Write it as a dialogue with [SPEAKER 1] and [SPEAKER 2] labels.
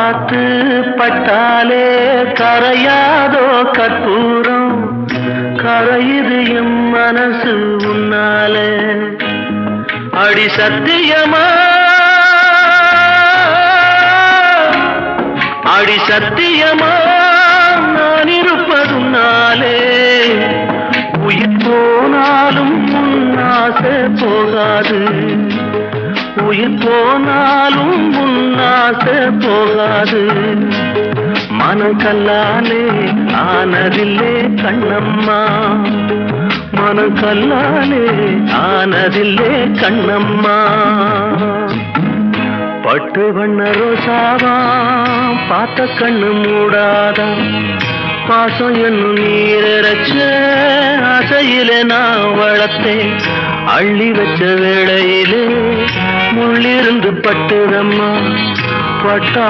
[SPEAKER 1] காத்து பட்டாலே கரையாதோ கற்பூரம், கரையுது எம் மனசு உன்னாலே. அடி சத்தியமா, அடி சத்தியமா நான் இருப்பதுனாலே, உயிர் போனாலும் உன்னாசை போகாது, உயிர் போனாலும் உன்னாசை போகாது. மனக்கல்லாலே ஆனதில்லே கண்ணம்மா, மனக்கல்லாலே ஆனதில்லே கண்ணம்மா. பட்டு வண்ண ரோசாவா பார்த்த கண்ணு மூடாதா, பாசம் என்னும் நீரச்ச ஆசையில நான் வளர்த்தேன். அள்ளி வச்ச வேளையிலே முள்ளிருந்து பட்டுதம்மா, பட்டா